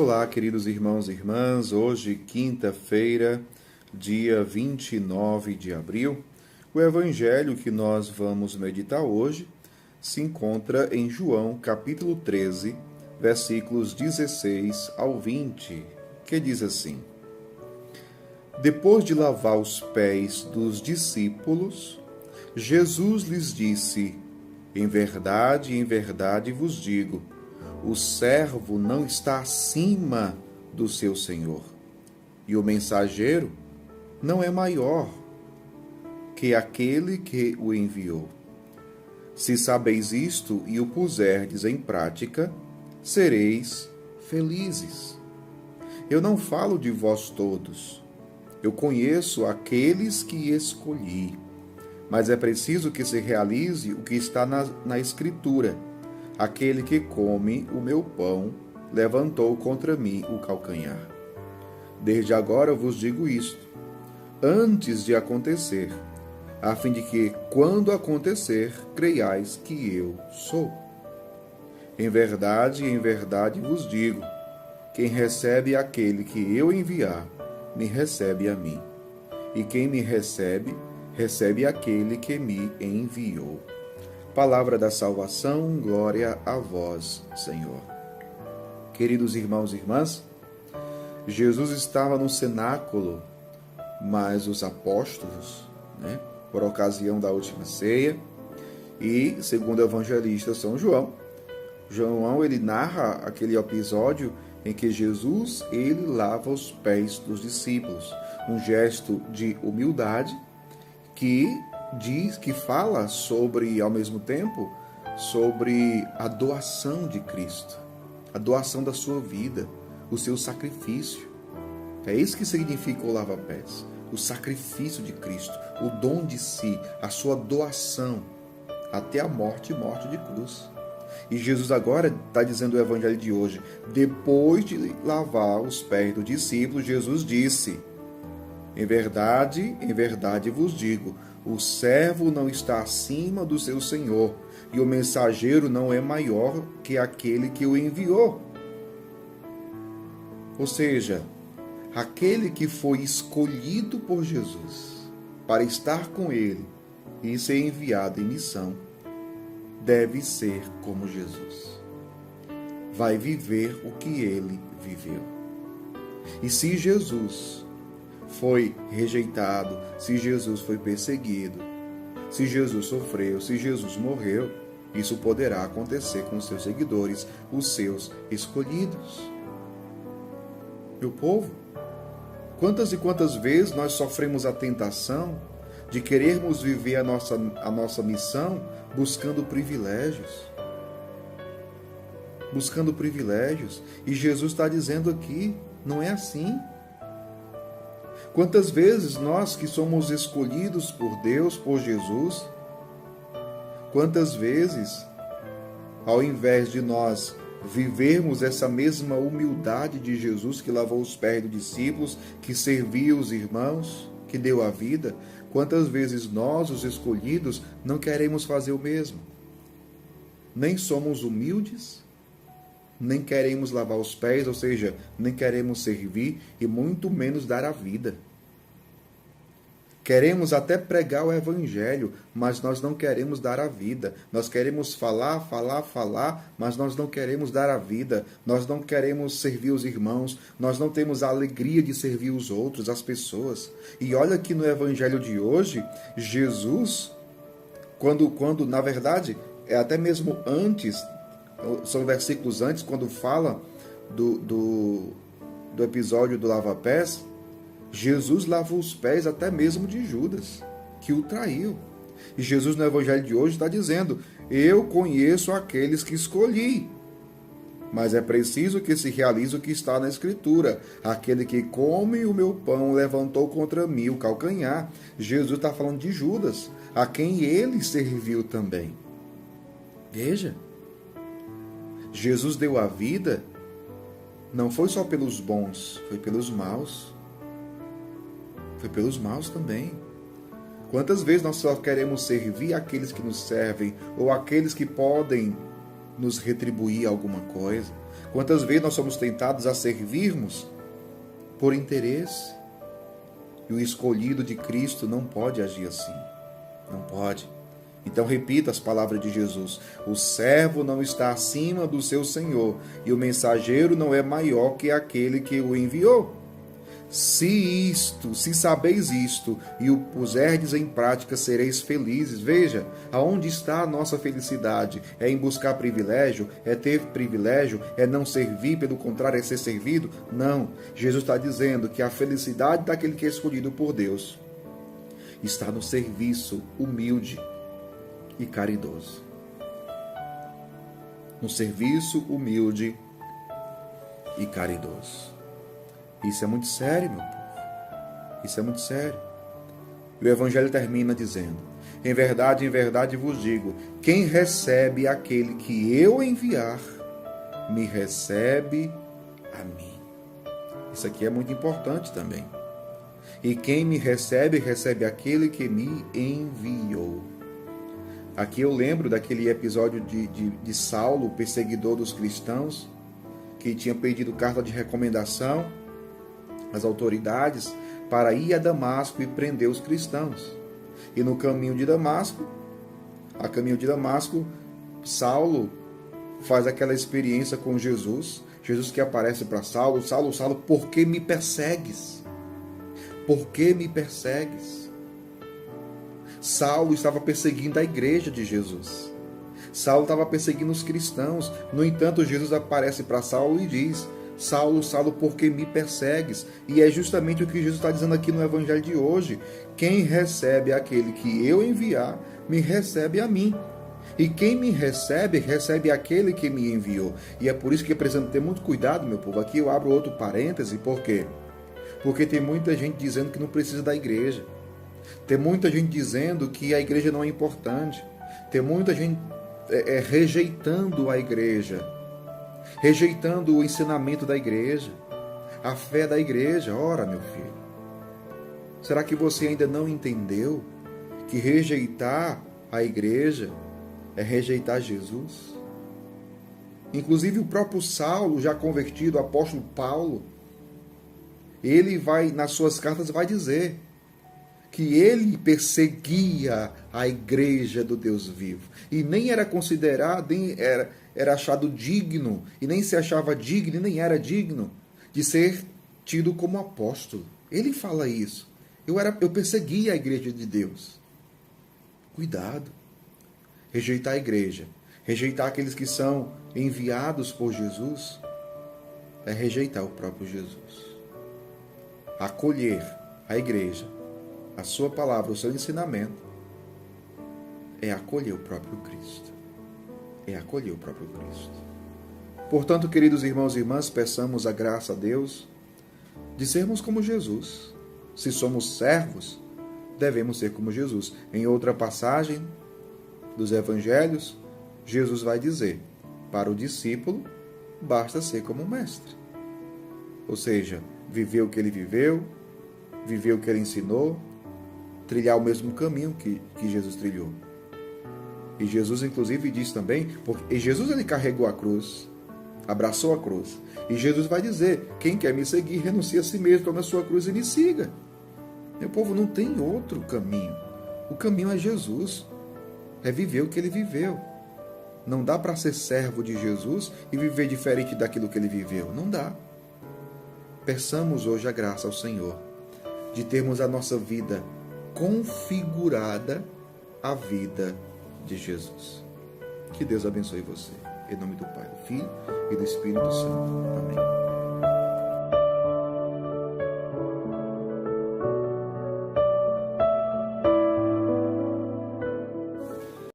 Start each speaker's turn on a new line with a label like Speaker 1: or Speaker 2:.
Speaker 1: Olá, queridos irmãos e irmãs. Hoje, quinta-feira, dia 29 de abril, o evangelho que nós vamos meditar hoje se encontra em João, capítulo 13, versículos 16 ao 20, que diz assim: Depois de lavar os pés dos discípulos, Jesus lhes disse: em verdade vos digo, o servo não está acima do seu senhor, e o mensageiro não é maior que aquele que o enviou. Se sabeis isto e o puserdes em prática, sereis felizes. Eu não falo de vós todos. Eu conheço aqueles que escolhi, mas é preciso que se realize o que está na Escritura. Aquele que come o meu pão levantou contra mim o calcanhar. Desde agora vos digo isto, antes de acontecer, a fim de que, quando acontecer, creiais que eu sou. Em verdade vos digo, quem recebe aquele que eu enviar, me recebe a mim. E quem me recebe, recebe aquele que me enviou. Palavra da salvação, glória a vós, Senhor. Queridos irmãos e irmãs, Jesus estava no cenáculo, mas os apóstolos, por ocasião da última ceia, e segundo o evangelista São João, ele narra aquele episódio em que Jesus, ele lava os pés dos discípulos, um gesto de humildade que fala sobre, ao mesmo tempo, sobre a doação de Cristo, a doação da sua vida, o seu sacrifício. É isso que significa o lava-pés, o sacrifício de Cristo, o dom de si, a sua doação até a morte e morte de cruz. E Jesus agora está dizendo o evangelho de hoje, depois de lavar os pés do discípulo, Jesus disse: em verdade vos digo, o servo não está acima do seu senhor, e o mensageiro não é maior que aquele que o enviou. Ou seja, aquele que foi escolhido por Jesus para estar com ele e ser enviado em missão, deve ser como Jesus. Vai viver o que ele viveu. E se Jesus foi rejeitado, se Jesus foi perseguido, se Jesus sofreu, se Jesus morreu, isso poderá acontecer com os seus seguidores, os seus escolhidos. Meu povo, quantas e quantas vezes nós sofremos a tentação de querermos viver a nossa missão buscando privilégios. Buscando privilégios. E Jesus está dizendo aqui, não é assim. Quantas vezes nós que somos escolhidos por Deus, por Jesus, quantas vezes, ao invés de nós vivermos essa mesma humildade de Jesus que lavou os pés dos discípulos, que serviu os irmãos, que deu a vida, quantas vezes nós, os escolhidos, não queremos fazer o mesmo? Nem somos humildes, nem queremos lavar os pés, ou seja, nem queremos servir e muito menos dar a vida. Queremos até pregar o evangelho, mas nós não queremos dar a vida. Nós queremos falar, mas nós não queremos dar a vida. Nós não queremos servir os irmãos. Nós não temos a alegria de servir os outros, as pessoas. E olha que no evangelho de hoje, Jesus, quando na verdade, é até mesmo antes, são versículos antes, quando fala do episódio do lava-pés, Jesus lavou os pés até mesmo de Judas, que o traiu. E Jesus no evangelho de hoje está dizendo: eu conheço aqueles que escolhi, mas é preciso que se realize o que está na Escritura. Aquele que come o meu pão levantou contra mim o calcanhar. Jesus está falando de Judas, a quem ele serviu também. Veja, Jesus deu a vida, não foi só pelos bons, foi pelos maus. Foi pelos maus também. Quantas vezes nós só queremos servir aqueles que nos servem, ou aqueles que podem nos retribuir alguma coisa. Quantas vezes nós somos tentados a servirmos por interesse? E o escolhido de Cristo não pode agir assim. Não pode. Então repita as palavras de Jesus: o servo não está acima do seu senhor, e o mensageiro não é maior que aquele que o enviou. Se sabeis isto e o puserdes em prática, sereis felizes. Veja, aonde está a nossa felicidade? É em buscar privilégio? É ter privilégio? É não servir? Pelo contrário, é ser servido? Não. Jesus está dizendo que a felicidade daquele que é escolhido por Deus está no serviço humilde e caridoso. No serviço humilde e caridoso. Isso é muito sério, meu povo. Isso é muito sério. E o Evangelho termina dizendo: em verdade vos digo, quem recebe aquele que eu enviar, me recebe a mim. Isso aqui é muito importante também. E quem me recebe, recebe aquele que me enviou. Aqui eu lembro daquele episódio de Saulo, perseguidor dos cristãos, que tinha pedido carta de recomendação às autoridades para ir a Damasco e prender os cristãos. E no caminho de Damasco, Saulo faz aquela experiência com Jesus. Jesus que aparece para Saulo: Saulo, Saulo, por que me persegues? Por que me persegues? Saulo estava perseguindo a igreja de Jesus. Saulo estava perseguindo os cristãos. No entanto, Jesus aparece para Saulo e diz: Saulo, Saulo, por que me persegues? E é justamente o que Jesus está dizendo aqui no Evangelho de hoje. Quem recebe aquele que eu enviar, me recebe a mim. E quem me recebe, recebe aquele que me enviou. E é por isso que precisamos ter muito cuidado, meu povo. Aqui eu abro outro parêntese. Por quê? Porque tem muita gente dizendo que não precisa da igreja. Tem muita gente dizendo que a igreja não é importante. Tem muita gente rejeitando a igreja. Rejeitando o ensinamento da igreja, a fé da igreja. Ora, meu filho, será que você ainda não entendeu que rejeitar a igreja é rejeitar Jesus? Inclusive o próprio Saulo, já convertido, o apóstolo Paulo, ele vai, nas suas cartas, vai dizer que ele perseguia a igreja do Deus vivo. E nem era considerado, era achado digno, e nem se achava digno, e nem era digno de ser tido como apóstolo. Ele fala isso. Eu perseguia a igreja de Deus. Cuidado. Rejeitar a igreja, rejeitar aqueles que são enviados por Jesus, é rejeitar o próprio Jesus. Acolher a igreja, a sua palavra, o seu ensinamento, é acolher o próprio Cristo. É acolher o próprio Cristo. Portanto, queridos irmãos e irmãs, peçamos a graça a Deus de sermos como Jesus. Se somos servos, devemos ser como Jesus. Em outra passagem dos Evangelhos, Jesus vai dizer: para o discípulo, basta ser como o mestre. Ou seja, viver o que ele viveu, viver o que ele ensinou, trilhar o mesmo caminho que Jesus trilhou. E Jesus, inclusive, diz também, porque Jesus ele carregou a cruz, abraçou a cruz. E Jesus vai dizer: quem quer me seguir, renuncia a si mesmo, toma a sua cruz e me siga. Meu povo, não tem outro caminho. O caminho é Jesus. É viver o que ele viveu. Não dá para ser servo de Jesus e viver diferente daquilo que ele viveu. Não dá. Peçamos hoje a graça ao Senhor de termos a nossa vida configurada à vida de Jesus. Que Deus abençoe você. Em nome do Pai, do Filho e do Espírito Santo. Amém.